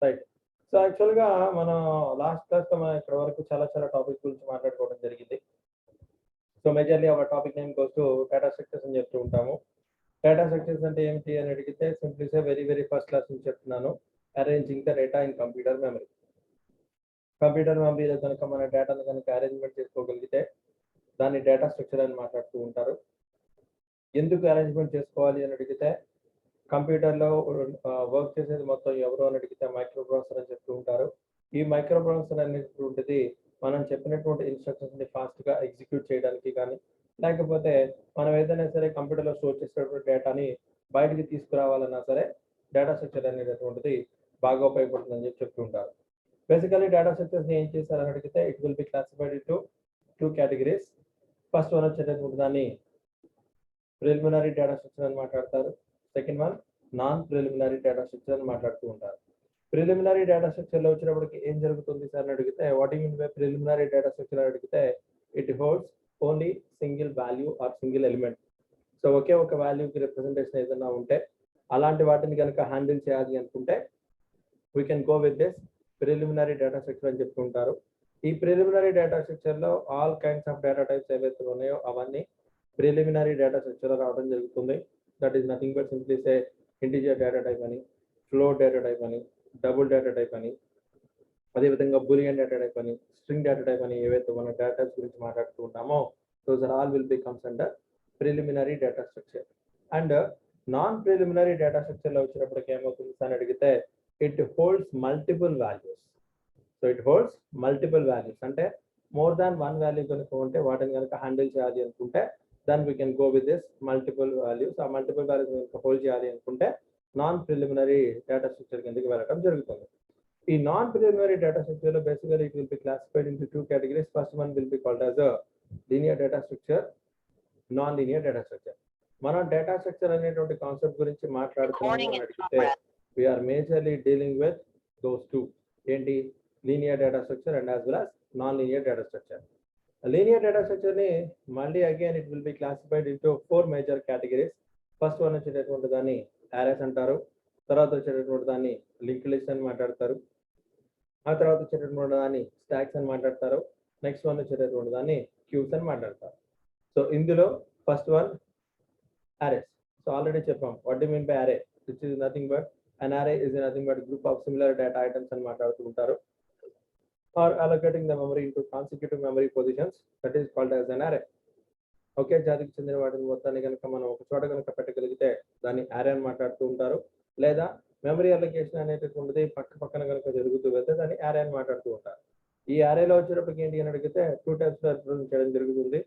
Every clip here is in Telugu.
రైట్. సో యాక్చువల్‌గా మనం లాస్ట్ క్లాస్‌లో మనం ఇప్పటి వరకు చాలా చాలా టాపిక్స్ గురించి మాట్లాడుకోవడం జరిగింది. So majorly our topic name goes to data structures అని చెప్తూ ఉంటాము. డేటా స్ట్రక్చర్స్ అంటే ఏమిటి అని అడిగితే simply say very first class నుంచి చెప్తున్నాను. Arranging the data in computer memory. Computer మెమరీలో కనుక మన డేటాను కనుక అరేంజ్‌మెంట్ చేసుకోగలిగితే దాన్ని డేటా స్ట్రక్చర్ అని మాట్లాడుతూ ఉంటారు. ఎందుకు అరేంజ్‌మెంట్ చేసుకోవాలి అని అడిగితే కంప్యూటర్‌లో వర్క్ చేసేది మొత్తం ఎవరు అని అడిగితే మైక్రో ప్రాసెసర్ అని చెప్తూ ఉంటారు. ఈ మైక్రో ప్రాసెసర్ అనేటువంటిది మనం చెప్పినటువంటి ఇన్‌స్ట్రక్షన్స్‌ని ఫాస్ట్‌గా ఎగ్జిక్యూట్ చేయడానికి గానీ, లేకపోతే మనం ఏదైనా సరే కంప్యూటర్‌లో స్టోర్ చేసినటువంటి డేటాని బయటికి తీసుకురావాలన్నా సరే డేటా స్ట్రక్చర్ అనేటటువంటిది బాగా ఉపయోగపడుతుందని చెప్తూ ఉంటారు. బేసికల్లీ డేటా స్ట్రక్చర్స్‌ని ఏం చేశారని అడిగితే it will be classified into 2 categories. First one వచ్చేటటువంటి దాన్ని ప్రిలిమినరీ డేటా స్ట్రక్చర్ అని మాట్లాడతారు. Second one non preliminary data structure అని మాట్లాడుతూ ఉంటారు. ప్రిలిమినరీ డేటా స్ట్రక్చర్‌లో వచ్చేటప్పటికి ఏం జరుగుతుంది సార్ అని అడిగితే what you mean by preliminary data structure అని అడిగితే it holds only single value or single element. So ఒకే ఒక వాల్యూకి రిప్రజెంటేషన్ ఏదైనా ఉంటే అలాంటి వాటిని కనుక హ్యాండిల్ చేయాలి అనుకుంటే we can go with this preliminary data structure అని చెప్తుంటారు. ఈ ప్రిలిమినరీ డేటా స్ట్రక్చర్‌లో all kinds of data types ఏవైతే ఉన్నాయో అవన్నీ ప్రిలిమినరీ డేటా స్ట్రక్చర్‌లో రావడం జరుగుతుంది. That is nothing but simply say integer data type అని, ఫ్లోట్ డేటా టైప్ అని, డబుల్ డేటా టైప్ అని, అదేవిధంగా బూలియన్ డేటా టైప్ అని, స్ట్రింగ్ డేటా టైప్ అని ఏవైతే మనం డేటా టైప్స్ గురించి మాట్లాడుతూ ఉంటామో those are all will be comes under preliminary data structure. And non preliminary data స్ట్రక్చర్‌లో వచ్చినప్పటికి ఏమవుతుంది అని అడిగితే it holds multiple values. So it holds multiple values అంటే మోర్ దాన్ వన్ వాల్యూ కనుక ఉంటే వాటిని కనుక హ్యాండిల్ చేయాలి అనుకుంటే then we can go with this multiple values. ఆ మల్టిపుల్ వాల్యూస్ కనుక హోల్డ్ చేయాలి అనుకుంటే నాన్ ప్రిలిమినరీ డేటా స్ట్రక్చర్ కిందకి వెళ్ళడం జరుగుతుంది. ఈ నాన్ ప్రిలిమినరీ డేటా స్ట్రక్చర్‌లో basically it will be classified into 2 categories. First one will be called as a linear data structure, non linear data structure. మనం డేటా స్ట్రక్చర్ అనేటువంటి కాన్సెప్ట్ గురించి మాట్లాడుతున్నాము అని అడిగితే we are majorly dealing with those two. ఏంటి? Linear data structure and as well as non linear data structure. Linear data స్ట్రక్చర్‌ని మళ్ళీ again it will be classified into 4 major categories. First one వచ్చేటటువంటి దాన్ని అరేస్ అంటారు. తర్వాత వచ్చేటటువంటి దాన్ని లింక్డ్ లిస్ట్ అని మాట్లాడతారు. ఆ తర్వాత వచ్చేటటువంటి దాన్ని స్టాక్స్ అని మాట్లాడతారు. నెక్స్ట్ వన్ వచ్చేటటువంటి దాన్ని క్యూస్ అని మాట్లాడతారు. సో ఇందులో first one arrays. So already చెప్పాం what do you mean by array, which is nothing but an array is nothing but group of similar data items అని మాట్లాడుతూ ఉంటారు. or allocating the memory into consecutive memory positions, that is called as an array. ఒకే జాతికి చెందిన వాటిని మొత్తాన్ని కనుక మనం ఒక చోట కనుక పెట్టగలిగితే దాన్ని array అని మాట్లాడుతూ ఉంటారు. లేదా మెమరీ అలొకేషన్ అనేటటువంటిది పక్క పక్కన కనుక జరుగుతూ వెళ్తే దాన్ని array అని మాట్లాడుతూ ఉంటారు. ఈ arrayలో వచ్చేటప్పటికి ఏంటి అని అడిగితే 2 types లో రిప్రజెంట్ చేయడం జరుగుతుంది.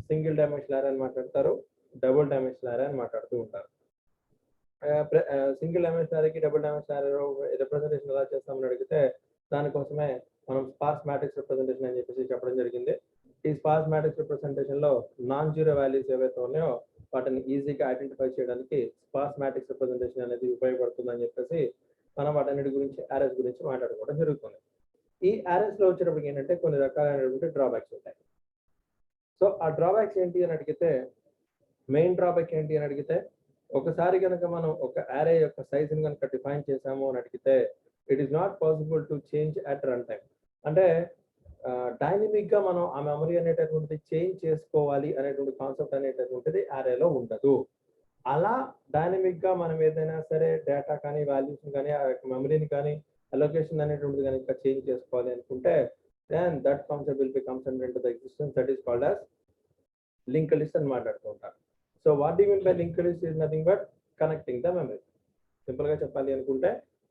సింగిల్ డైమెన్షనల్ array అని మాట్లాడతారు, డబుల్ డైమెన్షనల్ array అని మాట్లాడుతూ ఉంటారు. సింగిల్ డైమెన్షనల్ అరేకి డబుల్ డైమెన్షనల్ అరేలో రిప్రజెంటేషన్ ఎలా చేస్తామని అడిగితే దానికోసమే మనం స్పార్స్ మ్యాట్రిక్స్ రిప్రజెంటేషన్ అని చెప్పేసి చెప్పడం జరిగింది. ఈ స్పార్స్ మ్యాట్రిక్స్ రిప్రజెంటేషన్ లో నాన్ జీరో వాల్యూస్ ఏవైతే ఉన్నాయో వాటిని ఈజీగా ఐడెంటిఫై చేయడానికి స్పార్స్ మ్యాట్రిక్స్ రిప్రజెంటేషన్ అనేది ఉపయోగపడుతుందని చెప్పేసి మనం వాటన్నిటి గురించి అరేస్ గురించి మాట్లాడుకోవడం జరుగుతుంది. ఈ అరేస్ లో వచ్చేటప్పటికి ఏంటంటే కొన్ని రకాలైనటువంటి డ్రాబ్యాక్స్ ఉంటాయి. సో ఆ డ్రాబ్యాక్స్ ఏంటి అని అడిగితే మెయిన్ డ్రాబ్యాక్ ఏంటి అని అడిగితే ఒకసారి కనుక మనం ఒక అరే యొక్క సైజుని కనుక డిఫైన్ చేసాము అని అడిగితే it is not possible to change at run time. అంటే డైనమిక్ గా మనం ఆ మెమరీ అనేటటువంటిది చేంజ్ చేసుకోవాలి అనేటువంటి కాన్సెప్ట్ అనేటటువంటిది అరేలో ఉండదు. అలా డైనమిక్ గా మనం ఏదైనా సరే డేటా కానీ వాల్యూస్ కానీ ఆ యొక్క మెమరీని కానీ అలొకేషన్ అనేటువంటిది కనుక చేంజ్ చేసుకోవాలి అనుకుంటే then that concept will be comes under into the existence, that is called as link list అని మాట్లాడుతూ ఉంటారు. So what you mean by link list is nothing but connecting the memory. Simple గా చెప్పాలి అనుకుంటే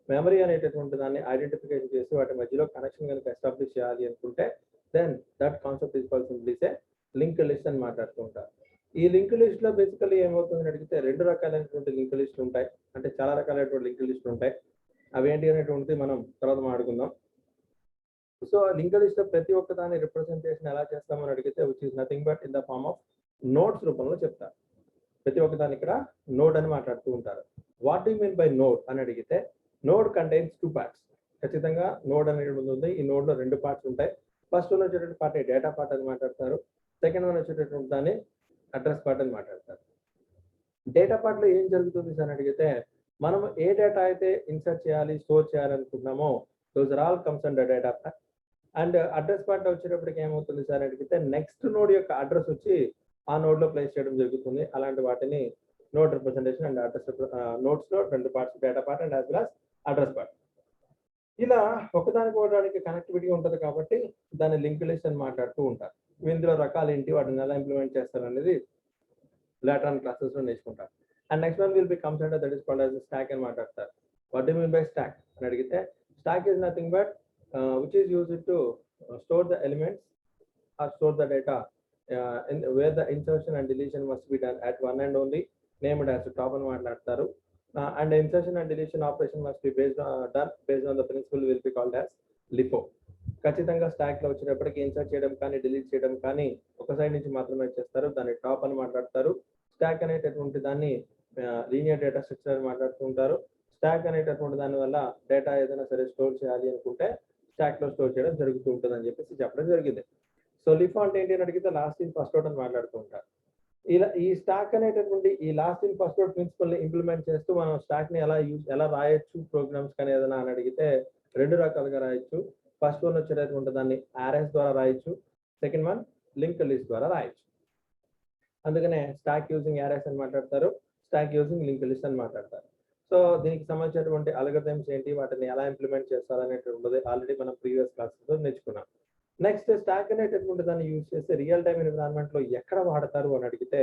మెమరీ అనేటటువంటి దాన్ని ఐడెంటిఫికేషన్ చేసి వాటి మధ్యలో కనెక్షన్ కనుక ఎస్టాబ్లిష్ చేయాలి అనుకుంటే then that concept is called simply say link list అని మాట్లాడుతూ ఉంటారు. ఈ లింక్ లిస్ట్ లో బేసికల్లీ ఏమవుతుందని అడిగితే 2 రకాలైనటువంటి లింక్ లిస్టులు ఉంటాయి. అంటే చాలా రకాలైనటువంటి లింక్ లిస్టులు ఉంటాయి. అవి ఏంటి అనేటువంటిది మనం తర్వాత మాట్లాడుకుందాం. సో లింక్ లిస్ట్ లో ప్రతి ఒక్క దాని రిప్రజెంటేషన్ ఎలా చేస్తామని అడిగితే which is nothing but in the form of notes రూపంలో చెప్తారు. ప్రతి ఒక్క దాని ఇక్కడ నోడ్ అని మాట్లాడుతూ ఉంటారు. What you mean by node అని అడిగితే నోడ్ కంటైన్స్ 2 పార్ట్స్. ఖచ్చితంగా నోడ్ అనేది ఉంది. ఈ నోడ్ లో 2 పార్ట్స్ ఉంటాయి. ఫస్ట్ వన్ వచ్చేటువంటి పార్ట్ డేటా పార్ట్ అని మాట్లాడతారు. సెకండ్ వన్ వచ్చేటటువంటి దాన్ని అడ్రస్ పార్ట్ అని మాట్లాడతారు. డేటా పార్ట్ లో ఏం జరుగుతుంది అని అడిగితే మనం ఏ డేటా అయితే ఇన్సర్ట్ చేయాలి, స్టోర్ చేయాలనుకుంటున్నామో those are all comes under data part. And address part వచ్చేటప్పటికి ఏమవుతుంది సార్ అడిగితే నెక్స్ట్ నోడ్ యొక్క అడ్రస్ వచ్చి ఆ నోడ్ లో ప్లేస్ చేయడం జరుగుతుంది. అలాంటి వాటిని node representation and address notes లో 2 parts, data part and as well as address part. ఇలా ఒకదానికి కనెక్టివిటీ ఉంటుంది కాబట్టి దాన్ని లింక్ లిస్ట్ అని మాట్లాడుతూ ఉంటారు. ఇందులో రకాలు ఏంటి, వాటిని ఎలా ఇంప్లిమెంట్ చేస్తారు అనేది లేటర్ ఆన్ క్లాసెస్ లో నేర్చుకుంటారు. And next one will be comes under that is called as stock అని మాట్లాడతారు. What do you mean by stock అని అడిగితే stock is nothing but which is used to store the elements or store the data where the insertion and deletion must be done at one and only, named as top అని మాట్లాడతారు. And the insertion and deletion operation must be done based on the principle will be called as LIFO. ఖచ్చితంగా స్టాక్ లో వచ్చేటప్పటికి ఇన్సర్ట్ చేయడం కానీ డిలీట్ చేయడం కానీ ఒక సైడ్ నుంచి మాత్రమే చేస్తారు, దాన్ని టాప్ అని మాట్లాడతారు. స్టాక్ అనేటటువంటి దాన్ని లీనియర్ డేటా స్ట్రక్చర్ అని మాట్లాడుతూ ఉంటారు. స్టాక్ అనేటటువంటి దాని వల్ల డేటా ఏదైనా సరే స్టోర్ చేయాలి అనుకుంటే స్టాక్ లో స్టోర్ చేయడం జరుగుతూ ఉంటుంది అని చెప్పేసి చెప్పడం జరిగింది. సో లిఫో అంటే ఏంటి అని అడిగితే లాస్ట్ ఇన్ ఫస్ట్ అవుట్ అని మాట్లాడుతూ ఉంటారు. ఇలా ఈ స్టాక్ అనేటటువంటి ఈ last in first out principal ని ఇంప్లిమెంట్ చేస్తూ మనం స్టాక్ ని ఎలా రాయొచ్చు ప్రోగ్రామ్స్ కానీ ఏదైనా అని అడిగితే 2 రకాలుగా రాయొచ్చు. ఫస్ట్ వన్ వచ్చేటటువంటి దాన్ని ఆర్ఎస్ ద్వారా రాయొచ్చు, సెకండ్ వన్ లింక్ లిస్ట్ ద్వారా రాయొచ్చు. అందుకనే స్టాక్ యూజింగ్ ఆర్ఎస్ అని మాట్లాడతారు, స్టాక్ యూజింగ్ లింక్ లిస్ట్ అని మాట్లాడతారు. సో దీనికి సంబంధించినటువంటి అల్గోరిథమ్స్ ఏంటి, వాటిని ఎలా ఇంప్లిమెంట్ చేస్తారనేటువంటిది ఆల్రెడీ మనం ప్రీవియస్ క్లాసెస్ లో నేర్చుకున్నాం. నెక్స్ట్ స్టాక్ అనేటటువంటి దాన్ని యూజ్ చేస్తే రియల్ టైమ్ ఎన్విరాన్మెంట్ లో ఎక్కడ వాడతారు అని అడిగితే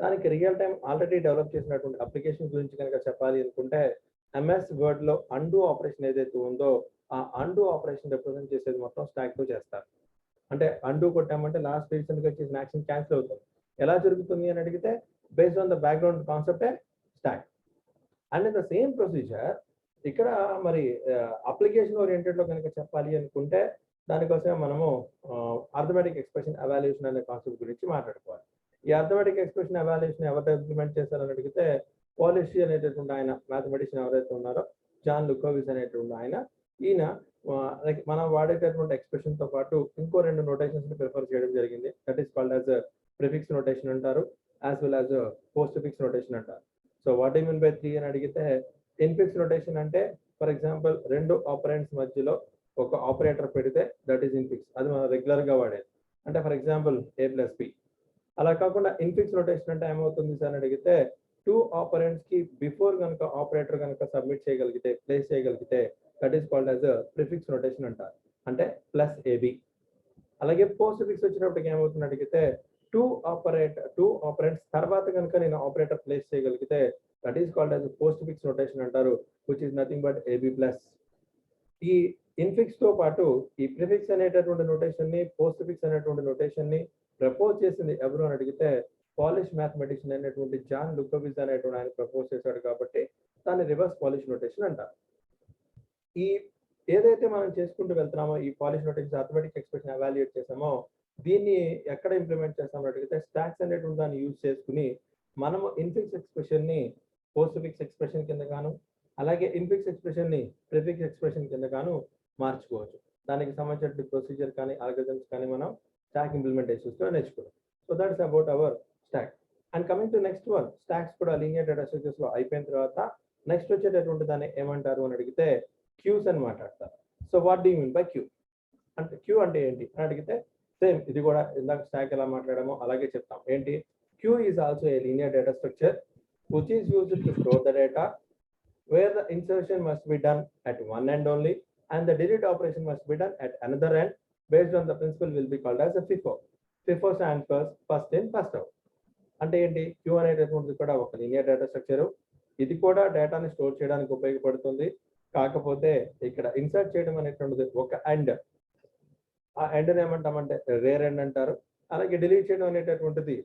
దానికి రియల్ టైం ఆల్రెడీ డెవలప్ చేసినటువంటి అప్లికేషన్ గురించి కనుక చెప్పాలి అనుకుంటే ఎంఎస్ వర్డ్ లో అండు ఆపరేషన్ ఏదైతే ఉందో ఆ అండు ఆపరేషన్ రిప్రజెంట్ చేసేది మొత్తం స్టాక్ తో చేస్తారు. అంటే అండు కొట్టామంటే లాస్ట్ రీసెంట్ గా చేసిన యాక్షన్ క్యాన్సిల్ అవుతుంది. ఎలా జరుగుతుంది అని అడిగితే బేస్డ్ ఆన్ ద బ్యాక్గ్రౌండ్ కాన్సెప్టే stack. And in the same procedure ఇక్కడ మరి అప్లికేషన్ ఓరియంటెడ్ లో కనుక చెప్పాలి అనుకుంటే దానికోసమే మనము అర్థమెటిక్ ఎక్స్ప్రెషన్ ఎవాల్యుయేషన్ అనే కాన్సెప్ట్ గురించి మాట్లాడుకోవాలి. ఈ అర్థమెటిక్ ఎక్స్ప్రెషన్ ఎవాల్యుయేషన్ ఎవరు ఇంప్లిమెంట్ చేశారని అడిగితే పాలిషీ అనేటటువంటి ఆయన మ్యాథమెటిషియన్ ఎవరైతే ఉన్నారో జాన్ లుకోవిస్ అనేటువంటి ఆయన, ఈయన మనం వాడేటటువంటి ఎక్స్ప్రెషన్ తో పాటు ఇంకో 2 నోటేషన్స్ ని ప్రిఫర్ చేయడం జరిగింది. That is called as prefix notation అంటారు, as well as postfix notation అంటారు. So what I mean by 3 అని అడిగితే ఇన్ఫిక్స్ నోటేషన్ అంటే ఫర్ ఎగ్జాంపుల్ 2 ఆపరెంట్స్ మధ్యలో ఒక ఆపరేటర్ పెడితే దట్ ఈస్ ఇన్ఫిక్స్, అది మనం రెగ్యులర్ గా వాడేది. అంటే ఫర్ ఎగ్జాంపుల్ A+B. అలా కాకుండా ఇన్ఫిక్స్ నోటేషన్ అంటే ఏమవుతుంది సార్ అని అడిగితే 2 ఆపరెంట్స్ కి బిఫోర్ కనుక ఆపరేటర్ కనుక సబ్మిట్ చేయగలిగితే, ప్లేస్ చేయగలిగితే that is called as prefix notation అంటారు, అంటే +AB. అలాగే పోస్ట్ ఫిక్స్ వచ్చినప్పటికి ఏమవుతుంది అడిగితే 2 ఆపరెంట్స్ తర్వాత కనుక నేను ఆపరేటర్ ప్లేస్ చేయగలిగితే that is called as postfix notation అంటారు, which is nothing but AB+. ఈ ఇన్ఫిక్స్ తో పాటు ఈ ప్రిఫిక్స్ అనేటటువంటి నోటేషన్ ని, పోస్ట్ ఫిక్స్ అనేటువంటి నోటేషన్ ని ప్రపోజ్ చేసింది ఎవరు అని అడిగితే పాలిష్ మ్యాథమెటిషియన్ అనేటువంటి జాన్ లుకోవిస్ అనేటువంటి ఆయన ప్రపోజ్ చేశాడు కాబట్టి దాన్ని రివర్స్ పాలిష్ నోటేషన్ అంటారు. ఈ ఏదైతే మనం చేసుకుంటూ వెళ్తున్నామో ఈ polish notation arithmetic expression evaluate చేసామో దీన్ని ఎక్కడ ఇంప్లిమెంట్ చేస్తామని అడిగితే స్టాక్స్ అనేటువంటి దాన్ని యూజ్ చేసుకుని మనము ఇన్ఫిక్స్ ఎక్స్ప్రెషన్ ని పోస్ట్ ఫిక్స్ ఎక్స్ప్రెషన్ కింద గాను, అలాగే ఇన్ఫిక్స్ ఎక్స్ప్రెషన్ ని ప్రిఫిక్స్ ఎక్స్ప్రెషన్ కింద గాను మార్చుకోవచ్చు. దానికి సంబంధించిన ప్రొసీజర్ కానీ అల్గోరిథమ్స్ కానీ మనం స్టాక్ ఇంప్లిమెంటేషన్స్ లో నేర్చుకోవచ్చు. So that's about our stock. And coming to next one, stocks కూడా లీనియర్ డేటా స్ట్రక్చర్స్ లో అయిపోయిన తర్వాత నెక్స్ట్ వచ్చేటటువంటి దాన్ని ఏమంటారు అని అడిగితే క్యూస్ అని మాట్లాడతారు. So what do you mean by queue అంటే క్యూ అంటే ఏంటి అని అడిగితే సేమ్ ఇది కూడా ఇందాక స్టాక్ ఎలా మాట్లాడామో అలాగే చెప్తాం. ఏంటి, queue is also a linear data structure which is used to store the data where the insertion must be done at one end only and the delete operation must be done at another end based on the principle will be called as a FIFO. FIFO stands for first in first out. అంటే ఏంటి, క్యూ అనేటటువంటిది కూడా ఒక లీనియర్ డేటా స్ట్రక్చర్. ఇది కూడా డేటాని స్టోర్ చేయడానికి ఉపయోగపడుతుంది. కాకపోతే ఇక్కడ ఇన్సర్ట్ చేయడం అనేటువంటిది ఒక ఎండ్, ఆ ఎండ్ ఏమంటామంటే రేర్ ఎండ్ అంటారు. అలాగే డిలీట్ చేయడం అనేటటువంటిది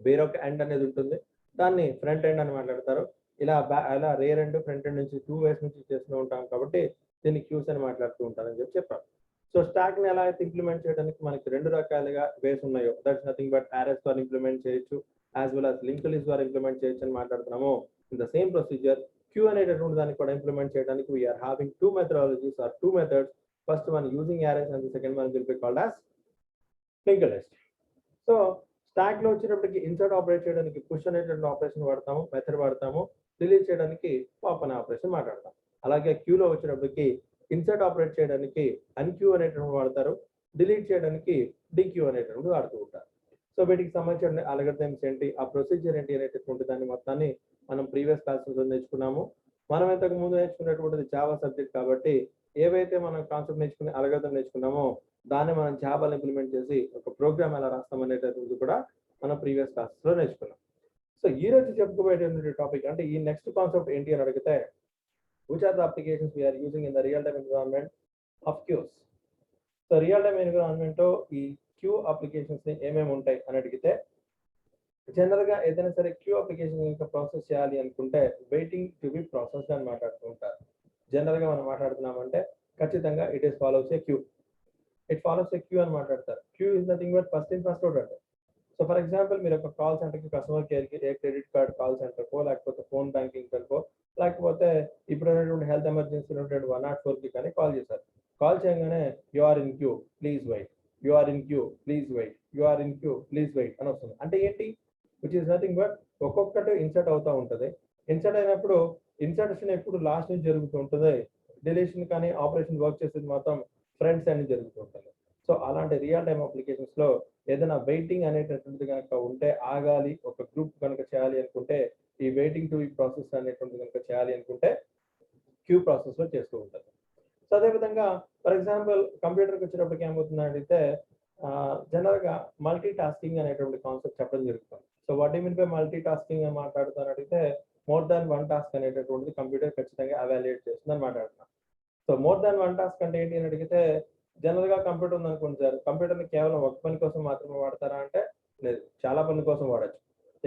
వేరొక ఎండ్ అనేది ఉంటుంది, దాన్ని ఫ్రంట్ ఎండ్ అని మాట్లాడతారు. ఇలా రేర్ ఎండ్ ఫ్రంట్ ఎండ్ నుంచి 2 వేస్ నుంచి చేస్తూ ఉంటాం కాబట్టి దీన్ని క్యూస్ అని మాట్లాడుతూ ఉంటారని చెప్పారు. సో స్టాక్ ని ఎలా అయితే ఇంప్లిమెంట్ చేయడానికి మనకి 2 రకాలుగా వేస్ ఉన్నాయో దట్స్ నథింగ్ బట్ ఆర్ఎస్ ద్వారా ఇంప్లిమెంట్ చేయొచ్చు, as well as link list ద్వారా ఇంప్లిమెంట్ చేయొచ్చు అని మాట్లాడుతున్నాము. In the same procedure queue అనేటటువంటి దాన్ని కూడా ఇంప్లిమెంట్ చేయడానికి we are having 2 methodologies or 2 methods. First one using arrays and the second one will be called as link list. So stack లో వచ్చేటప్పటికి ఇన్సర్ట్ ఆపరేట్ చేయడానికి పుష్ అనేటువంటి ఆపరేషన్ వాడతాము, మెథడ్ వాడతాము. డిలీట్ చేయడానికి పాప్ అనే ఆపరేషన్ మాట్లాడతాం. అలాగే క్యూలో వచ్చేటప్పటికి ఇన్సర్ట్ ఆపరేట్ చేయడానికి అన్క్యూ అనేటువంటి వాడతారు, డిలీట్ చేయడానికి డిక్యూ అనేటువంటి వాడుతూ ఉంటారు. సో వీటికి సంబంధించిన అల్గోరిథమ్స్ ఏంటి, ఆ ప్రొసీజర్ ఏంటి అనేటటువంటి దాన్ని మొత్తాన్ని మనం ప్రీవియస్ క్లాసెస్లో నేర్చుకున్నాము. మనం ఇంతకు ముందు నేర్చుకున్నటువంటిది జావా సబ్జెక్ట్ కాబట్టి ఏవైతే మనం కాన్సెప్ట్ నేర్చుకుని అల్గోరిథం నేర్చుకున్నామో దాన్ని మనం జావాలో ఇంప్లిమెంట్ చేసి ఒక ప్రోగ్రామ్ ఎలా రాస్తాం అనేటటువంటి కూడా మనం ప్రీవియస్ క్లాసెస్లో నేర్చుకున్నాం. సో ఈ రోజు చెప్పుకోబోయేటువంటి టాపిక్ అంటే ఈ నెక్స్ట్ కాన్సెప్ట్ ఏంటి అని అడిగితే which are the applications we are using in the real time environment of queues. So real time environment లో ఈ క్యూ అప్లికేషన్స్ ని ఏమేమి ఉంటాయి అని అడిగితే జనరల్ గా ఏదైనా సరే క్యూ అప్లికేషన్ ఇంకా ప్రాసెస్ చేయాలి అనుకుంటే వెయిటింగ్ టు బి ప్రాసెస్ అని మాట్లాడుతూ ఉంటారు. జనరల్ గా మనం మాట్లాడుతున్నామంటే ఖచ్చితంగా it is follows a queue, it follows a queue అని మాట్లాడతారు. Queue is nothing but first in first out అంటే. సో ఫర్ ఎగ్జాంపుల్ మీరు ఒక కాల్ సెంటర్కి కస్టమర్ కేర్కి ఏ క్రెడిట్ కార్డ్ కాల్ సెంటర్కో లేకపోతే ఫోన్ బ్యాంకింగ్ కనుకో లేకపోతే ఇప్పుడు ఉన్నటువంటి హెల్త్ ఎమర్జెన్సీ ఉన్నటువంటి 104కి కానీ కాల్ చేశారు. కాల్ చేయగానే you are in queue please wait, you are in queue please wait, you are in queue please wait అని వస్తుంది. అంటే ఏంటి, విచ్ ఇస్ నథింగ్ బట్ ఒక్కొక్కటి ఇన్సర్ట్ అవుతూ ఉంటుంది. ఇన్సర్ట్ అయినప్పుడు ఇన్సర్షన్ ఎప్పుడు లాస్ట్ నుంచి జరుగుతూ ఉంటుంది, డిలీషన్ కానీ ఆపరేషన్ వర్క్ చేసేది మాత్రం ఫ్రంట్ సైడ్ నుంచి జరుగుతూ ఉంటుంది. సో అలాంటి రియల్ టైమ్ అప్లికేషన్స్ లో ఏదైనా వెయిటింగ్ అనేటటువంటిది కనుక ఉంటే ఆగాలి, ఒక గ్రూప్ కనుక చేయాలి అనుకుంటే ఈ వెయిటింగ్ టు ఈ ప్రాసెస్ అనేటువంటిది కనుక చేయాలి అనుకుంటే క్యూ ప్రాసెస్ లో చేస్తూ ఉంటారు. సో అదేవిధంగా ఫర్ ఎగ్జాంపుల్ కంప్యూటర్కి వచ్చేటప్పటికి ఏమవుతుంది అంటే జనరల్ గా మల్టీ టాస్కింగ్ అనేటువంటి కాన్సెప్ట్ చెప్పడం జరుగుతుంది. So what mean by multi tasking అని మాట్లాడుతాను అడిగితే మోర్ దాన్ వన్ టాస్క్ అనేటటువంటిది కంప్యూటర్ ఖచ్చితంగా అవాల్యుయేట్ చేస్తుందని మాట్లాడుతున్నాం. So more than one task అంటే ఏంటి అని అడిగితే జనరల్ గా కంప్యూటర్ ఉంది అనుకోండి సార్, కంప్యూటర్ ని కేవలం ఒక పని కోసం మాత్రమే వాడతారా అంటే లేదు, చాలా పనుల కోసం వాడచ్చు.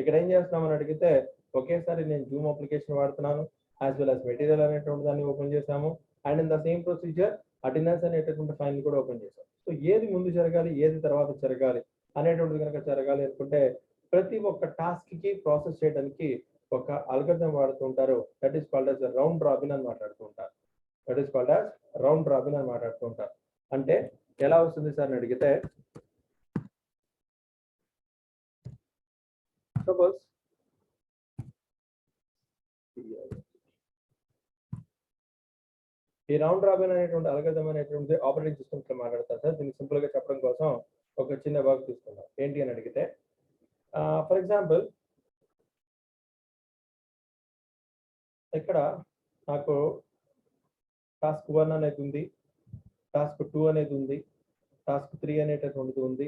ఇక్కడ ఏం చేస్తున్నామని అడిగితే ఒకేసారి నేను జూమ్ అప్లికేషన్ వాడుతున్నాను, యాజ్ వెల్ యాజ్ మెటీరియల్ అనేటువంటి దాన్ని ఓపెన్ చేసాము, and in the same procedure attendance అనేటటువంటి ఫైల్ కూడా ఓపెన్ చేసాం. సో ఏది ముందు జరగాలి ఏది తర్వాత జరగాలి అనేటువంటిది కనుక జరగాలి అనుకుంటే ప్రతి ఒక్క టాస్క్ కి ప్రాసెస్ చేయడానికి ఒక అల్గోరిథం వాడుతూ ఉంటారు. That is called as round robin అని మాట్లాడుతూ ఉంటారు. That is called as round robin అని మాట్లాడుతూ ఉంటారు. అంటే ఎలా వస్తుంది సార్ అని అడిగితే సపోజ్ ఈ రౌండ్ రాబిన్ అనేటువంటి అల్గోరిథం అనేటువంటి ఆపరేటింగ్ సిస్టమ్స్ లో మాట్లాడతారు సార్. దీన్ని సింపుల్ గా చెప్పడం కోసం ఒక చిన్న వర్క్ తీసుకుందాం. ఏంటి అని అడిగితే ఫర్ ఎగ్జాంపుల్ ఇక్కడ నాకు టాస్క్ 1 అనేది ఉంది, టాస్క్ 2 అనేది ఉంది, టాస్క్ 3 అనేటటువంటిది ఉంది,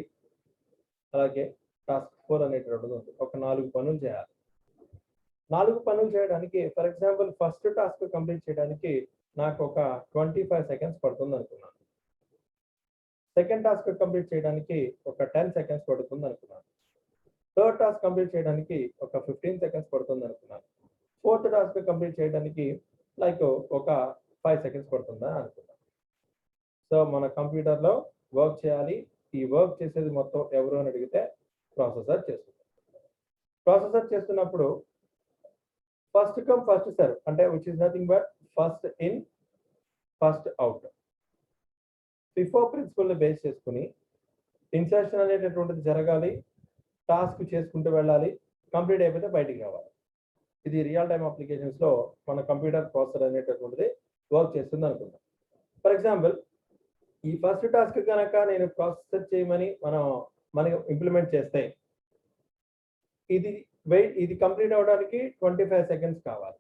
అలాగే టాస్క్ 4 అనేటటువంటిది ఉంది. ఒక 4 పనులు చేయాలి. 4 పనులు చేయడానికి for example first task complete చేయడానికి నాకు ఒక 25 సెకండ్స్ పడుతుంది అనుకున్నాను. సెకండ్ టాస్క్ కంప్లీట్ చేయడానికి ఒక 10 సెకండ్స్ పడుతుంది అనుకున్నాను. థర్డ్ టాస్క్ కంప్లీట్ చేయడానికి ఒక 15 సెకండ్స్ పడుతుంది అనుకున్నాను. ఫోర్త్ టాస్క్ కంప్లీట్ చేయడానికి లైక్ ఒక 5 సెకండ్స్ పడుతుందా అనుకున్నాను. సో మన కంప్యూటర్లో వర్క్ చేయాలి. ఈ వర్క్ చేసేది మొత్తం ఎవరు అని అడిగితే ప్రాసెసర్ చేస్తుంది. ప్రాసెసర్ చేస్తున్నప్పుడు ఫస్ట్ కమ్ ఫస్ట్ సర్వ్ అంటే which is nothing but first in first out FIFO principle ని బేస్ చేసుకుని ఇన్సర్షన్ అనేటటువంటిది జరగాలి, టాస్క్ చేసుకుంటూ వెళ్ళాలి, కంప్లీట్ అయిపోతే బయటికి రావాలి. ఇది రియల్ టైమ్ అప్లికేషన్స్ లో మన కంప్యూటర్ ప్రాసెసర్ అనేటటువంటిది వర్క్ చేస్తుంది అనుకుందాం. ఫర్ ఎగ్జాంపుల్ ఈ ఫస్ట్ టాస్క్ కనుక నేను ప్రాసెసర్ చేయమని మనకి ఇంప్లిమెంట్ చేస్తే ఇది కంప్లీట్ అవడానికి 25 సెకండ్స్ కావాలి.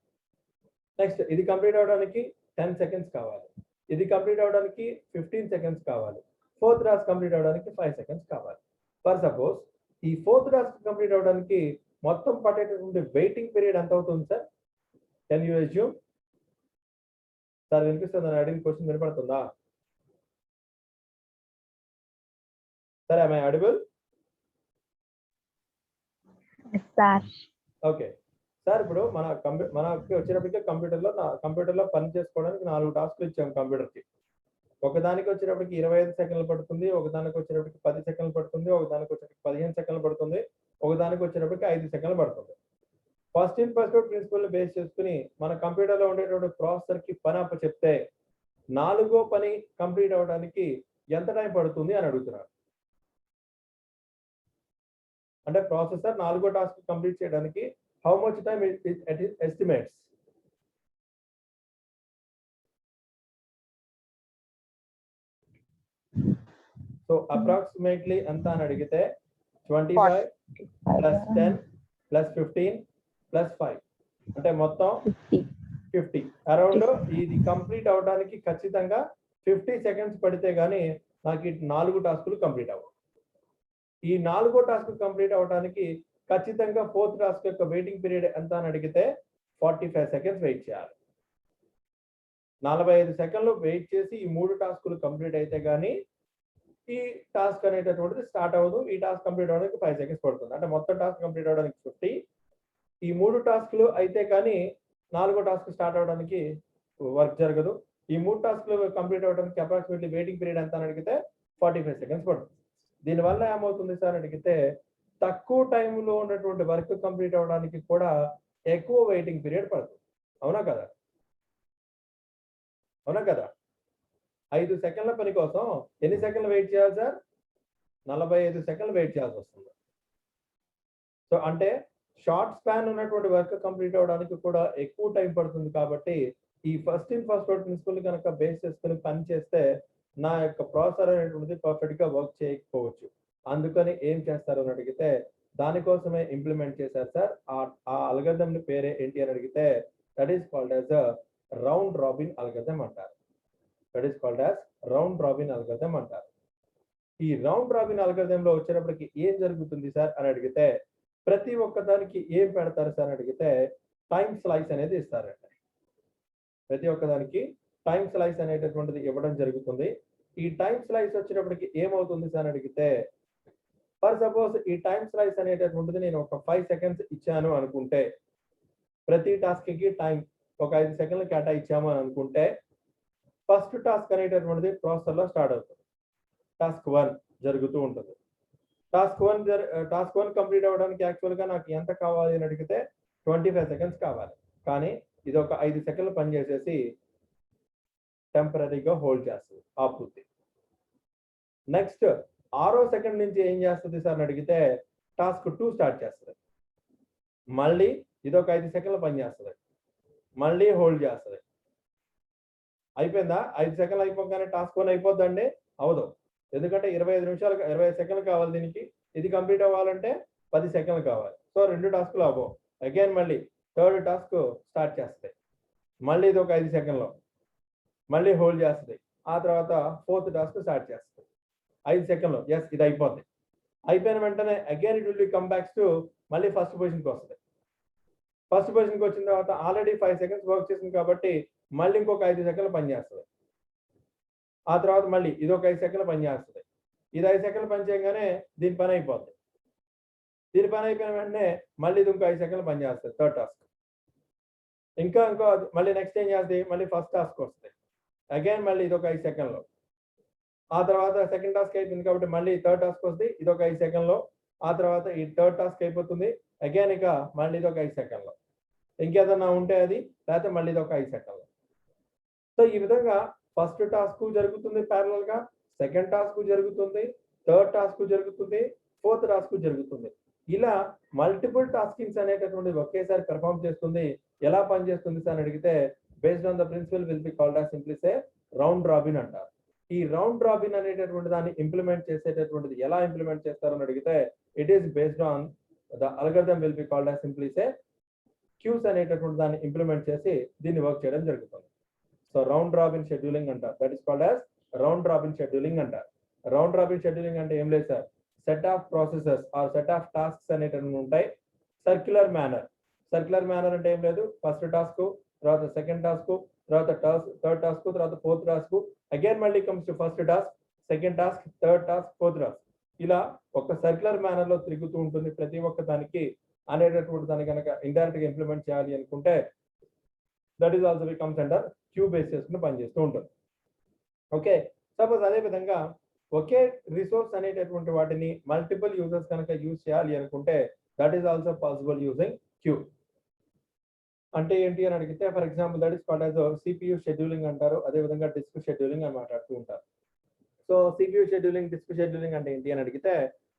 నెక్స్ట్ ఇది కంప్లీట్ అవడానికి 10 సెకండ్స్ కావాలి. ఇది కంప్లీట్ అవడానికి 15 సెకండ్స్ కావాలి. ఫోర్త్ టాస్క్ కంప్లీట్ అవడానికి 5 సెకండ్స్ కావాలి. ఫర్ సపోజ్ ఈ ఫోర్త్ టాస్క్ కంప్లీట్ అవడానికి మొత్తం పట్టేటటువంటి వెయిటింగ్ పీరియడ్ ఎంత అవుతుంది sir? Can you assume? Sir వినిపిస్తుందా? అడిగిన క్వశ్చన్ వినపడుతుందా sir? am I audible? Okay sir, ఇప్పుడు మనకి వచ్చేటప్పటికి కంప్యూటర్లో పని చేసుకోవడానికి 4 టాస్క్లు ఇచ్చాము కంప్యూటర్కి. ఒకదానికి వచ్చేటప్పటికి 25 సెకండ్లు పడుతుంది, ఒకదానికి వచ్చేటప్పటికి 10 సెకండ్లు పడుతుంది, ఒకదానికి వచ్చేటప్పటికి 15 సెకండ్లు పడుతుంది, ఒకదానికి వచ్చేటప్పటికి 5 సెకండ్లు పడుతుంది. First in first out principle base చేసుకుని మన కంప్యూటర్లో ఉండేటువంటి ప్రాసెసర్ కి పని అప్ప చెప్తే 4వ పని కంప్లీట్ అవడానికి ఎంత టైం పడుతుంది అని అడుగుతున్నారు. అంటే ప్రాసెసర్ 4వ టాస్క్ కంప్లీట్ చేయడానికి how much time it estimates? So approximately anta అని అడిగితే 25 plus 10 plus 15 plus 5 అంటే మొత్తం 50 అరౌండ్ ఇది కంప్లీట్ అవడానికి ఖచ్చితంగా 50 సెకండ్స్ పడితే గానీ నాకు ఈ 4 టాస్కులు కంప్లీట్ అవ్వవు. ఈ 4వ టాస్క్ కంప్లీట్ అవడానికి ఖచ్చితంగా 4th టాస్క్ యొక్క వెయిటింగ్ పీరియడ్ ఎంత అని అడిగితే 45 సెకండ్స్ వెయిట్ చేయాలి. 45 సెకండ్లు వెయిట్ చేసి ఈ 3 టాస్కులు కంప్లీట్ అయితే గానీ ఈ టాస్క్ అనేటటువంటిది స్టార్ట్ అవ్వదు. ఈ టాస్క్ కంప్లీట్ అవడానికి 5 సెకండ్స్ పడుతుంది. అంటే మొత్తం టాస్క్ కంప్లీట్ అవడానికి 50, ఈ 3 టాస్క్లు అయితే కానీ 4వ టాస్క్ స్టార్ట్ అవడానికి వర్క్ జరగదు. ఈ 3 టాస్క్లు కంప్లీట్ అవడానికి అప్రాక్సిమేట్లీ వెయిటింగ్ పీరియడ్ ఎంత అని అడిగితే 45 సెకండ్స్ పడుతుంది. దీనివల్ల ఏమవుతుంది సార్ అడిగితే తక్కువ టైంలో ఉన్నటువంటి వర్క్ కంప్లీట్ అవడానికి కూడా ఎక్కువ వెయిటింగ్ పీరియడ్ పడుతుంది. అవునా కదా? అవునా కదా? 5 సెకండ్ల పని కోసం ఎన్ని సెకండ్లు వెయిట్ చేయాలి సార్? 45 సెకండ్లు వెయిట్ చేయాల్సి వస్తుంది. సో అంటే షార్ట్ స్పాన్ ఉన్నటువంటి వర్క్ కంప్లీట్ అవడానికి కూడా ఎక్కువ టైం పడుతుంది. కాబట్టి ఈ first in first out principal కనుక బేస్ చేసుకుని పని చేస్తే నా యొక్క ప్రాసెసర్ అనేటువంటిది పర్ఫెక్ట్ గా వర్క్ చేయకపోవచ్చు. అందుకని ఏం చేస్తారు అని అడిగితే దానికోసమే ఇంప్లిమెంట్ చేశారు సార్. ఆ అల్గరిథం పేరే ఏంటి అని అడిగితే that is called as a round robin algorithm అంటారు. That is called as round robin algorithm అంటారు. ఈ రౌండ్ రాబిన్ అల్గరిథం లో వచ్చేటప్పటికి ఏం జరుగుతుంది సార్ అని అడిగితే ప్రతి ఒక్క దానికి ఏం పెడతారు సార్ అని అడిగితే టైం స్లైస్ అనేది ఇస్తారండి. ప్రతి ఒక్క దానికి టైం స్లైస్ అనేటటువంటిది ఇవ్వడం జరుగుతుంది. ఈ టైం స్లైస్ వచ్చేటప్పటికి ఏమవుతుంది సార్ అని అడిగితే ఫర్ సపోజ్ ఈ టైం స్లైస్ అనేటటువంటిది నేను ఒక 5 సెకండ్స్ ఇచ్చాను అనుకుంటే, ప్రతి టాస్క్ కి టైం ఒక 5 సెకండ్లు కేటాయించాము అని అనుకుంటే ఫస్ట్ టాస్క్ అనేటటువంటిది ప్రాసెసర్ లో స్టార్ట్ అవుతుంది. టాస్క్ 1 జరుగుతూ ఉంటుంది. టాస్క్ 1 కంప్లీట్ అవ్వడానికి యాక్చువల్ గా నాకు ఎంత కావాలి అని అడిగితే 25 సెకండ్స్ కావాలి. కానీ ఇది ఒక 5 సెకండ్లు పనిచేసేసి టెంపరీగా హోల్డ్ చేస్తుంది, ఆపుతుంది. నెక్స్ట్ 6వ సెకండ్ నుంచి ఏం చేస్తుంది సార్ అని అడిగితే టాస్క్ 2 స్టార్ట్ చేస్తుంది. మళ్ళీ ఇది ఒక 5 సెకండ్లు పనిచేస్తుంది, మళ్ళీ హోల్డ్ చేస్తుంది. అయిపోయిందా? 5 సెకండ్లు అయిపోగానే టాస్క్ 1 అయిపోద్దండి? అవదు. ఎందుకంటే 25 సెకండ్లు కావాలి దీనికి. ఇది కంప్లీట్ అవ్వాలంటే 10 సెకండ్లు కావాలి. సో 2 టాస్కులు అవ్వవు. అగైన్ మళ్ళీ 3rd టాస్క్ స్టార్ట్ చేస్తాయి. మళ్ళీ ఇది ఒక 5 సెకండ్లో మళ్ళీ హోల్డ్ చేస్తుంది. ఆ తర్వాత 4th టాస్క్ స్టార్ట్ చేస్తుంది. 5 సెకండ్లో ఎస్ ఇది అయిపోద్ది. అయిపోయిన వెంటనే again it will B come backs to మళ్ళీ ఫస్ట్ పొజిషన్కి వస్తుంది. ఫస్ట్ పొజిషన్కి వచ్చిన తర్వాత ఆల్రెడీ 5 సెకండ్స్ వర్క్ చేసింది కాబట్టి మళ్ళీ ఇంకొక 5 సెకండ్లు పనిచేస్తుంది. ఆ తర్వాత మళ్ళీ ఇది ఒక 5 సెకండ్లు పనిచేస్తుంది. ఇది 5 సెకండ్లు పని చేయగానే దీని పని అయిపోద్ది. దీని పని అయిపోయిన వెంటనే మళ్ళీ ఇది ఇంకో 5 సెకండ్లు పనిచేస్తుంది 3rd టాస్క్. ఇంకో మళ్ళీ నెక్స్ట్ ఏం చేస్తుంది? మళ్ళీ ఫస్ట్ టాస్క్ వస్తుంది. అగైన్ మళ్ళీ ఇది ఒక 5 సెకండ్లో. ఆ తర్వాత సెకండ్ టాస్క్ అయిపోయింది కాబట్టి మళ్ళీ 3rd టాస్క్ వస్తుంది. ఇది ఒక 5 సెకండ్లో. ఆ తర్వాత ఈ 3rd టాస్క్ అయిపోతుంది. అగైన్ ఇక మళ్ళీ ఇది ఒక 5 సెకండ్లో. ఇంకేదన్నా ఉంటే అది, లేకపోతే మళ్ళీ ఇది ఒక 5 సెకండ్లో. సో ఈ విధంగా ఫస్ట్ టాస్క్ జరుగుతుంది ప్యారలల్ గా, సెకండ్ టాస్క్ జరుగుతుంది, 3rd టాస్క్ జరుగుతుంది, 4th టాస్క్ జరుగుతుంది. ఇలా మల్టిపుల్ టాస్కింగ్స్ అనేటటువంటిది ఒకేసారి పెర్ఫార్మ్ చేస్తుంది. ఎలా పనిచేస్తుంది సార్ అని అడిగితే based on the principle will be called as simply say round robin అంటారు. ఈ రౌండ్ రాబిన్ అనేటటువంటి దాన్ని ఇంప్లిమెంట్ చేసేటటువంటిది ఎలా ఇంప్లిమెంట్ చేస్తారని అడిగితే it is based on the algorithm will be called as simply say queues అనేటటువంటి దాన్ని ఇంప్లిమెంట్ చేసి దీన్ని వర్క్ చేయడం జరుగుతుంది. సో రౌండ్ రాబిన్ షెడ్యూలింగ్ అంటారు. That is called as round robin scheduling అంటారు. రౌండ్ రాబిన్ షెడ్యూలింగ్ అంటే ఏం లేదు sir, set of processes or set of tasks అనేటటువంటి ఉంటాయి. సర్క్యులర్ మేనర్ అంటే ఏం లేదు, ఫస్ట్ టాస్క్, తర్వాత సెకండ్ టాస్క్, తర్వాత 3rd టాస్క్, తర్వాత 4th టాస్క్, అగైన్ మళ్ళీ comes to first task, second task, 3rd task, 4th task. ఇలా ఒక సర్క్యులర్ మేనర్ లో తిరుగుతూ ఉంటుంది ప్రతి ఒక్క దానికి అనేటటువంటి దాన్ని కనుక ఇండైరెక్ట్ గా ఇంప్లిమెంట్ చేయాలి అనుకుంటే that is also becomes under queue base చేసుకుని పనిచేస్తూ ఉంటుంది. ఓకే, సపోజ్ అదే విధంగా ఒకే రిసోర్స్ అనేటటువంటి వాటిని మల్టిపుల్ యూజర్స్ కనుక యూజ్ చేయాలి అనుకుంటే that is also possible using queue. అంటే ఏంటి అని అడిగితే for example that is called as CPU scheduling అంటారు. అదే విధంగా డిస్క్ షెడ్యూలింగ్ అని మాట్లాడుతూ ఉంటారు. So CPU scheduling, disk scheduling అంటే ఏంటి అని అడిగితే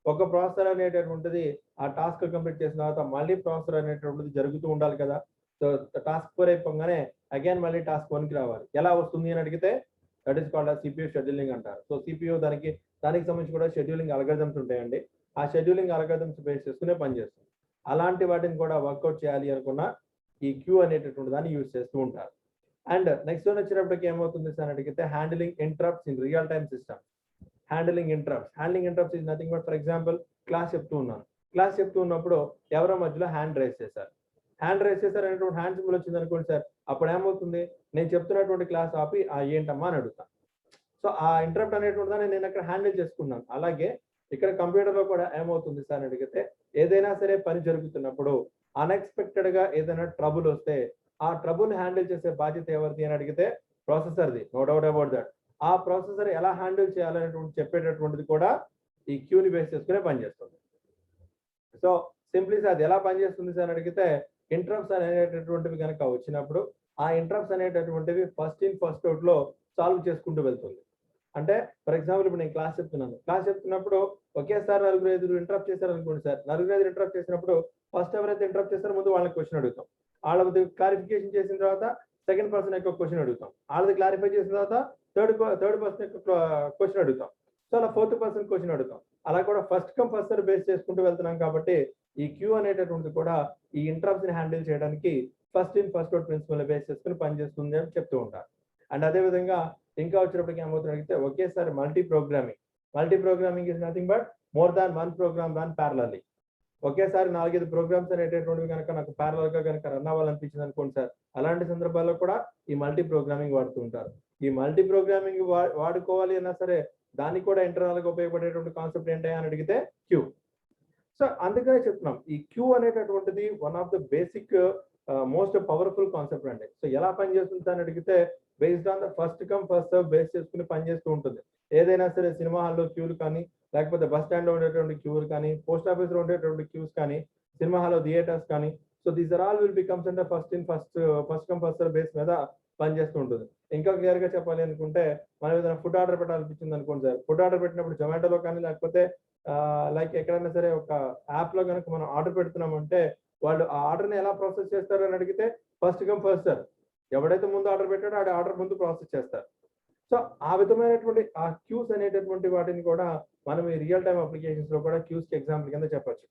ఒక ప్రాసెసర్ అనేటటువంటిది ఆ టాస్క్ కంప్లీట్ చేసిన తర్వాత మళ్ళీ ప్రాసెసర్ అనేటటువంటిది జరుగుతూ ఉండాలి కదా. సో టాస్క్ 4 అయిపోగానే అగైన్ మళ్ళీ టాస్క్ 1కి రావాలి. ఎలా వస్తుంది అని అడిగితే that is called CPU scheduling అంటారు. సో సిపియు దానికి సంబంధించి కూడా షెడ్యూలింగ్ అల్గారిథమ్స్ ఉంటాయండి. ఆ షెడ్యూలింగ్ అల్గారిథమ్స్ బేస్ చేసుకునే పనిచేస్తుంది. అలాంటి వాటిని కూడా వర్కౌట్ చేయాలి అనుకున్న ఈ క్యూ అనేటటువంటి దాన్ని యూజ్ చేస్తూ ఉంటారు. అండ్ నెక్స్ట్ వన్ వచ్చేటప్పటికి ఏమవుతుంది సార్ అడిగితే handling interrupts in real time system. Handling interrupts is nothing but for example class చెప్తూ ఉన్నప్పుడు ఎవరో మధ్యలో హ్యాండ్ రైజ్ చేశారు అనేటువంటి హ్యాండ్ సింబల్ వచ్చింది అనుకోండి సార్, అప్పుడు ఏమవుతుంది, నేను చెప్తున్నటువంటి క్లాస్ ఆపి ఏంటమ్మా అని అడుగుతాను. సో ఆ ఇంటరప్ట్ అనేటువంటి దాన్ని నేను అక్కడ హ్యాండిల్ చేసుకున్నాను. అలాగే ఇక్కడ కంప్యూటర్ లో కూడా ఏమవుతుంది సార్ అని అడిగితే ఏదైనా సరే పని జరుగుతున్నప్పుడు అన్ఎక్స్పెక్టెడ్ గా ఏదైనా ట్రబుల్ వస్తే ఆ ట్రబుల్ హ్యాండిల్ చేసే బాధ్యత ఎవరిది అని అడిగితే ప్రాసెసర్ది, నో డౌట్ అబౌట్ దట్. ఆ ప్రాసెసర్ ఎలా హ్యాండిల్ చేయాలనేటువంటి చెప్పేటటువంటిది కూడా ఈ క్యూని బేస్ చేసుకునే పనిచేస్తుంది. సో సింప్లీ అది ఎలా పనిచేస్తుంది సార్ అని అడిగితే ఇంటరప్ట్స్ అనేటటువంటివి కనుక వచ్చినప్పుడు ఆ ఇంటరప్ట్స్ అనేటటువంటివి ఫస్ట్ ఇన్ ఫస్ట్ అవుట్ లో సాల్వ్ చేసుకుంటూ వెళ్తుంది. అంటే ఫర్ ఎగ్జాంపుల్ ఇప్పుడు నేను క్లాస్ చెప్తున్నప్పుడు ఒకేసారి 4-5 ఇంటరప్ట్ చేశారు అనుకోండి సార్. 4-5 ఇంటరప్ట్ చేసినప్పుడు ఫస్ట్ ఎవరైతే ఇంటరప్ట్ చేస్తారో ముందు వాళ్ళకి క్వశ్చన్ అడుగుతాం. వాళ్ళది క్లారిఫికేషన్ చేసిన తర్వాత సెకండ్ పర్సన్ యొక్క క్వశ్చన్ అడుగుతాం. వాళ్ళది క్లారిఫై చేసిన తర్వాత థర్డ్ పర్సన్ యొక్క క్వశ్చన్ అడుగుతాం. సో అలా ఫోర్త్ పర్సన్ క్వశ్చన్ అడుగుతాం. అలా కూడా first come first serve base చేసుకుంటూ వెళ్తున్నాం కాబట్టి ఈ క్యూ అనేటటువంటిది కూడా ఈ ఇంటరప్ట్స్ ని హ్యాండిల్ చేయడానికి first in first out principle base చేసుకుని పనిచేస్తుంది అని చెప్తూ ఉంటారు. అండ్ అదే విధంగా ఇంకా వచ్చేటప్పటికి ఏమవుతుంది అడిగితే ఒకేసారి multi programming is nothing but more than one program run parallelly. ఒకేసారి 4-5 ప్రోగ్రామ్స్ అనేటటువంటివి కనుక నాకు ప్యారలల్ గా కనుక రన్ అవ్వాలనిపించింది అనుకోండి సార్, అలాంటి సందర్భాల్లో కూడా ఈ మల్టీ ప్రోగ్రామింగ్ వాడుతూ ఉంటారు. ఈ మల్టీ ప్రోగ్రామింగ్ వాడుకోవాలి అన్నా సరే దానికి కూడా ఇంటర్నల్ గా ఉపయోగపడేటువంటి కాన్సెప్ట్ ఏంటి అని అడిగితే క్యూ. సో అందుకనే చెప్తున్నాం ఈ క్యూ అనేటటువంటిది one of the basic most powerful concept అండి. సో ఎలా పనిచేస్తుంది అని అడిగితే based on the first come first serve base చేసుకుని పనిచేస్తూ ఉంటుంది. ఏదైనా సరే సినిమా హాల్లో క్యూలు కానీ, లేకపోతే బస్ స్టాండ్ లో ఉండేటువంటి క్యూలు కానీ, పోస్ట్ ఆఫీస్ లో ఉండేటువంటి క్యూస్ కానీ, సినిమా హాల్లో థియేటర్స్ కానీ, so these are all will becomes అంటే first come first serve base మీద పనిచేస్తూ ఉంటుంది. ఇంకా క్లియర్ గా చెప్పాలి అనుకుంటే మనం ఏదైనా ఫుడ్ ఆర్డర్ పెట్టాలనిపించింది అనుకోండి సార్, ఫుడ్ ఆర్డర్ పెట్టినప్పుడు జొమాటోలో కానీ లేకపోతే లైక్ ఎక్కడైనా సరే ఒక యాప్ లో కనుక మనం ఆర్డర్ పెడుతున్నామంటే వాళ్ళు ఆ ఆర్డర్ ని ఎలా ప్రాసెస్ చేస్తారు అని అడిగితే ఫస్ట్ కమ్ ఫస్ట్ సర్వ్. ఎవడైతే ముందు ఆర్డర్ పెట్టాడో ఆ ఆర్డర్ ముందు ప్రాసెస్ చేస్తారు. సో ఆ విధమైనటువంటి ఆ క్యూస్ అనేటటువంటి వాటిని కూడా మనం ఈ రియల్ టైమ్ అప్లికేషన్స్ లో కూడా క్యూస్ కి ఎగ్జాంపుల్ కింద చెప్పొచ్చు.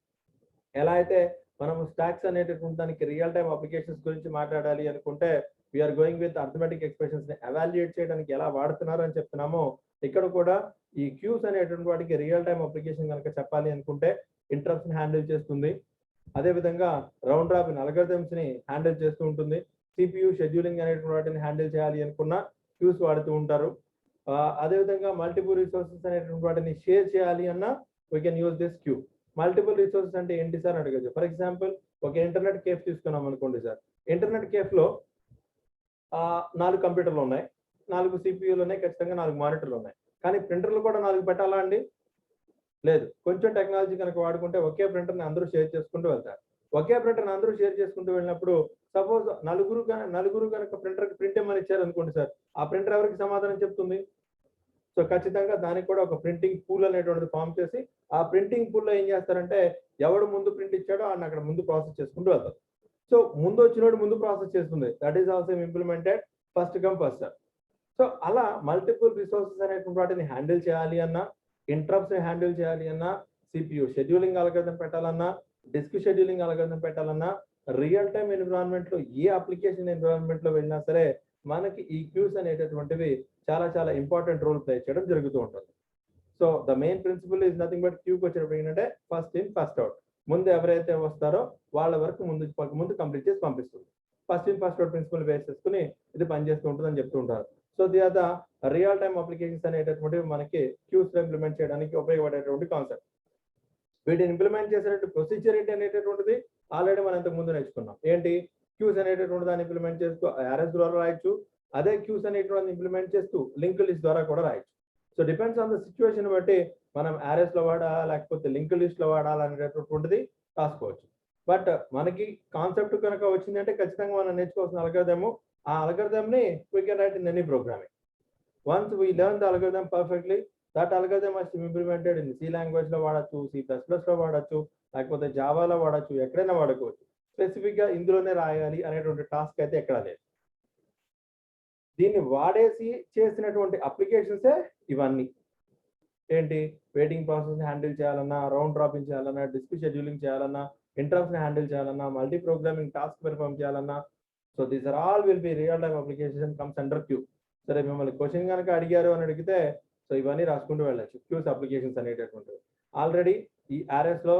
ఎలా అయితే మనం స్టాక్స్ అనేటటువంటి దానికి రియల్ టైమ్ అప్లికేషన్స్ గురించి మాట్లాడాలి అనుకుంటే we are going with arithmetic expressions ని ఎవాల్యుయేట్ చేయడానికి ఎలా వాడుతున్నారు అని చెప్తున్నామో, ఇక్కడ కూడా ఈ క్యూస్ అనేటువంటి వాటికి రియల్ టైమ్ అప్లికేషన్ కనుక చెప్పాలి అనుకుంటే ఇంటరప్ట్స్ ని హ్యాండిల్ చేస్తుంది. అదే విధంగా రౌండ్ రాబిన్ అల్గారిథమ్స్ ని హ్యాండిల్ చేస్తూ ఉంటుంది. సిపియు షెడ్యూలింగ్ అనేటువంటి వాటిని హ్యాండిల్ చేయాలి అనుకున్న క్యూస్ వాడుతూ ఉంటారు. అదే విధంగా మల్టిపుల్ రిసోర్సెస్ అనేటువంటి వాటిని షేర్ చేయాలి అన్న we can use this queue. Multiple resources అంటే ఏంటి సార్ అడగచ్చు. ఫర్ ఎగ్జాంపుల్ ఒక ఇంటర్నెట్ కేఫ్ తీసుకున్నాం అనుకోండి సార్. ఇంటర్నెట్ కేఫ్ లో 4 కంప్యూటర్లు ఉన్నాయి, 4 సిపియూలు ఉన్నాయి, ఖచ్చితంగా 4 మానిటర్లు ఉన్నాయి. కానీ ప్రింటర్లు కూడా 4 పెట్టాలా అండి? లేదు. కొంచెం టెక్నాలజీ కనుక వాడుకుంటే ఒకే ప్రింటర్ని అందరూ షేర్ చేసుకుంటూ వెళ్తారు. ఒకే ప్రింటర్ని అందరూ షేర్ చేసుకుంటూ వెళ్ళినప్పుడు సపోజ్ నలుగురు కనుక ప్రింటర్ ప్రింట్ ఇమ్మని ఇచ్చారు అనుకోండి సార్, ఆ ప్రింటర్ ఎవరికి సమాధానం చెప్తుంది? సో ఖచ్చితంగా దానికి కూడా ఒక ప్రింటింగ్ పూల్ అనేటువంటిది ఫామ్ చేసి ఆ ప్రింటింగ్ పూల్ లో ఏం చేస్తారంటే ఎవడు ముందు ప్రింట్ ఇచ్చాడో ఆయన అక్కడ ముందు ప్రాసెస్ చేసుకుంటూ వెళ్తారు. సో ముందు వచ్చినోడు ముందు ప్రాసెస్ చేస్తుంది. That is also implemented first come first serve. So అలా మల్టిపుల్ రిసోర్సెస్ అనేటువంటి వాటిని హ్యాండిల్ చేయాలి అన్నా, ఇంటరప్ట్స్ ని హ్యాండిల్ చేయాలి అన్నా, సిపియు షెడ్యూలింగ్ అల్గారిథం పెట్టాలన్నా, డిస్క్ షెడ్యూలింగ్ అల్గారిథం పెట్టాలన్నా, రియల్ టైమ్ ఎన్విరాన్మెంట్ లో ఏ అప్లికేషన్ ఎన్విరాన్మెంట్ లో వెళ్ళినా సరే మనకి ఈ క్యూస్ అనేటటువంటివి చాలా ఇంపార్టెంట్ రోల్ ప్లే చేయడం జరుగుతూ ఉంటుంది. So the main principle is nothing but క్యూకి వచ్చేటప్పుడు ఏంటంటే ఫస్ట్ ఇన్ ఫస్ట్ అవుట్. ముందు ఎవరైతే వస్తారో వాళ్ళ వరకు ముందు కంప్లీట్ చేసి పంపిస్తుంది. First in first out principle base చేసుకుని ఇది పనిచేస్తూ ఉంటుంది అని చెప్తూ ఉంటారు. So they are the real time applications అనేటటువంటివి మనకి క్యూస్ లో ఇంప్లిమెంట్ చేయడానికి ఉపయోగపడేటువంటి కాన్సెప్ట్. వీటిని ఇంప్లిమెంట్ చేసేటువంటి ప్రొసీజర్ ఏంటి అనేటటువంటిది ఆల్రెడీ మనం ఇంతకు ముందు నేర్చుకున్నాం. ఏంటి? క్యూస్ అనేటటువంటి దాన్ని ఇంప్లిమెంట్ చేస్తూ ఆర్ఎస్ ద్వారా రాయొచ్చు. అదే క్యూస్ అనేటువంటి ఇంప్లిమెంట్ చేస్తూ లింక్ లిస్ట్ ద్వారా కూడా రాయొచ్చు. So depends on the situation బట్టి మనం ఆర్ఎస్ లో వాడాలా లేకపోతే లింక్ లిస్ట్ లో వాడాలా అనేటటువంటిది రాసుకోవచ్చు. బట్ మనకి కాన్సెప్ట్ కనుక వచ్చిందంటే ఖచ్చితంగా మనం నేర్చుకోవాల్సిన అల్గారిథం, ఆ అల్గారిథం ని we can write in any programming. Once we learn the algorithm perfectly, that algorithm must implemented in C language లో వాడచ్చు, C++ లో వాడచ్చు, లేకపోతే జావాలో వాడచ్చు, ఎక్కడైనా వాడుకోవచ్చు. స్పెసిఫిక్ గా ఇందులోనే రాయాలి అనేటువంటి టాస్క్ అయితే ఎక్కడా లేదు. దీన్ని వాడేసి చేసినటువంటి అప్లికేషన్సే ఇవన్నీ. ఏంటి, వెయిటింగ్ ప్రాసెస్ ని హ్యాండిల్ చేయాలన్నా, రౌండ్ రాబిన్ చేయాలన్నా, డిస్క్ షెడ్యూలింగ్ చేయాలన్నా, ఇంటరప్ట్స్ ని హ్యాండిల్ చేయాలన్నా, మల్టీ ప్రోగ్రామింగ్ టాస్క్ పెర్ఫామ్ చేయాలన్నా. So these are all will be real time application comes under queue. సరే, మిమ్మల్ని క్వశ్చన్ కనుక అడిగారు అని అడిగితే సో ఇవన్నీ రాసుకుంటూ వెళ్ళచ్చు. క్యూస్ అప్లికేషన్స్ అనేటటువంటివి ఆల్రెడీ ఈ ఆర్ఎస్ లో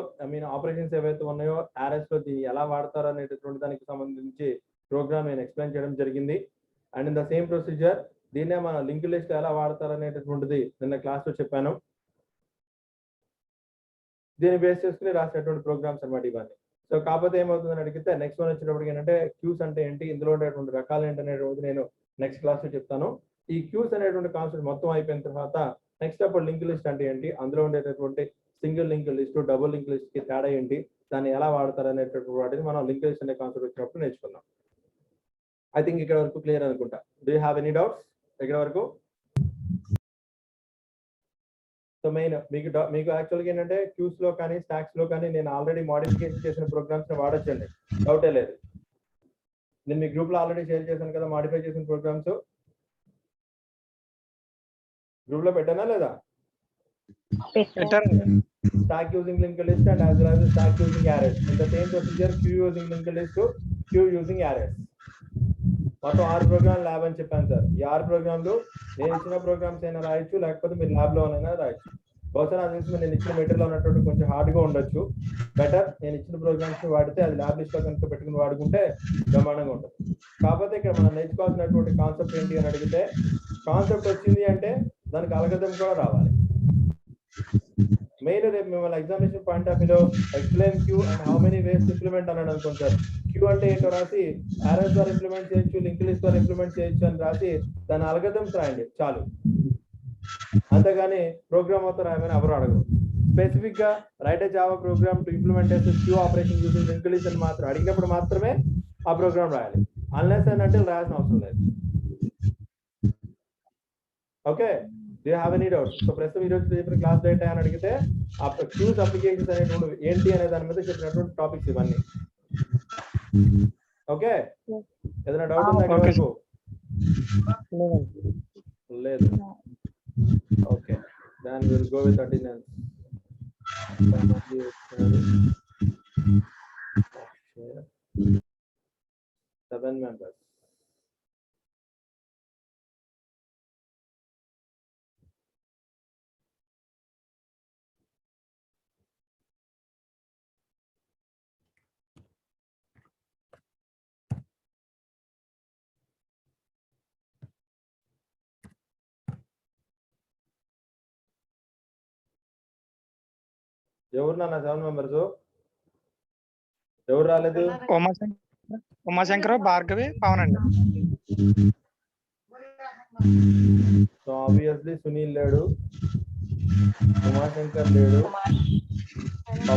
ఆపరేషన్స్ ఏవైతే ఉన్నాయో ఆర్ఎస్ లో దీన్ని ఎలా వాడతారు అనేటటువంటి దానికి సంబంధించి ప్రోగ్రామ్ నేను ఎక్స్ప్లెయిన్ చేయడం జరిగింది. And in the same procedure దీన్నే మన లింక్ లిస్ట్ ఎలా వాడతారు అనేటటువంటిది నిన్న క్లాస్ లో చెప్పాను. దీన్ని బేస్ చేసుకుని రాసినటువంటి ప్రోగ్రామ్స్ అన్నమాట ఇవన్నీ. సో కాకపోతే ఏమవుతుందని అడిగితే నెక్స్ట్ వన్ వచ్చినప్పటికి ఏంటంటే క్యూస్ అంటే ఏంటి, ఇందులో ఉండేటువంటి రకాలు ఏంటి అనేటువంటి నేను నెక్స్ట్ క్లాస్ లో చెప్తాను. ఈ క్యూస్ అనేటువంటి కాన్సెప్ట్ మొత్తం అయిపోయిన తర్వాత నెక్స్ట్ అప్పుడు లింక్ లిస్ట్ అంటే ఏంటి, అందులో ఉండేటటువంటి single link list, double link list కి తేడా ఏంటి, దాన్ని ఎలా వాడతారు అనేటటువంటి వాటిని మనం లింక్ లిస్ట్ అనే కాన్సెప్ట్ వచ్చినప్పుడు నేర్చుకుందాం. ఐ థింక్ ఇక్కడ వరకు క్లియర్ అనుకుంటా. Do you have any doubts ఇక్కడ వరకు? సో మెయిన్ మీకు యాక్చువల్గా ఏంటంటే క్యూస్ లో కానీ స్టాక్స్ లో కానీ నేను ఆల్రెడీ మోడిఫికేషన్ చేసిన ప్రోగ్రామ్స్ ని వాడొచ్చండి, డౌటే లేదు. నేను మీ గ్రూప్ లో ఆల్రెడీ షేర్ చేశాను కదా మోడిఫై చేసిన ప్రోగ్రామ్స్. గ్రూప్ లో పెట్టానా లేదా? Stack using linked list and as well as stack using arrays. In the same procedure, queue using linked list to queue using arrays. మొత్తం 6 ప్రోగ్రామ్ ల్యాబ్ అని చెప్పాను సార్. ఈ 6 ప్రోగ్రామ్లు నేను ఇచ్చిన ప్రోగ్రామ్స్ అయినా రాయొచ్చు, లేకపోతే మీరు ల్యాబ్ లోనైనా రాయొచ్చు. బహుశా నాకు తెలిసి నేను ఇచ్చిన మెటీరియల్ ఉన్నటువంటి కొంచెం హార్డ్ గా ఉండొచ్చు. బెటర్ నేను ఇచ్చిన ప్రోగ్రామ్స్ ని వాడితే అది ల్యాబ్ లిస్ట్ లో కనుక పెట్టుకుని వాడుకుంటే బ్రహ్మాండంగా ఉంటుంది. కాకపోతే ఇక్కడ మనం నేర్చుకోవాల్సినటువంటి కాన్సెప్ట్ ఏంటి అని అడిగితే, కాన్సెప్ట్ వచ్చింది అంటే దానికి అల్గోరిథం కూడా రావాలి. మెయిన్ రేపు మిమ్మల్ని ఎగ్జామినేషన్ పాయింట్ ఆఫ్ వ్యూలో explain Q and how many ways implement అన్నాడు అనుకోండి సార్. క్యూ అంటే ఏంటో రాసి ఆర్ఎస్ ద్వారా ఇంప్లిమెంట్ చేయొచ్చు, లింక్ లిస్ట్ ద్వారా ఇంప్లిమెంట్ చేయొచ్చు అని రాసి దాని అల్గోరిథమ్స్ రాయండి చాలు. అంతేగాని ప్రోగ్రామ్ మొత్తం రాయమని ఎవరు అడగరు. స్పెసిఫిక్ గా write a Java program to implement queue operation using link list అని మాత్రం అడిగినప్పుడు మాత్రమే ఆ ప్రోగ్రామ్ రాయాలి. అన్లెస్ అని అంటే రాయాల్సిన అవసరం లేదు. Okay, do you have any doubts? So ప్రస్తుతం ఈ రోజు చెప్పిన క్లాస్ డేటా అని అడిగితే ఆ క్యూస్ అప్లికేషన్స్ అనేటువంటి ఏంటి అనే దాని మీద చెప్పినటువంటి టాపిక్స్ ఇవన్నీ. ఓకే, ఏదైనా డౌట్ ఉందా ఇక్కడ వరకు? లేదు. Okay, then we will go with attendance. 7 members. ఎవరు నాన్న 7 మెంబర్స్? ఎవరు రాలేదు? ఉమాశంకర్, భార్గవి, పవన్ అండి. సో ఆబ్వియస్లీ సునీల్ లేడు, ఉమాశంకర్ లేడు,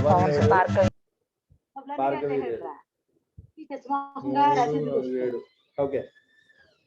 పవన్ లేడు, భార్గవి లేడు. ఓకే,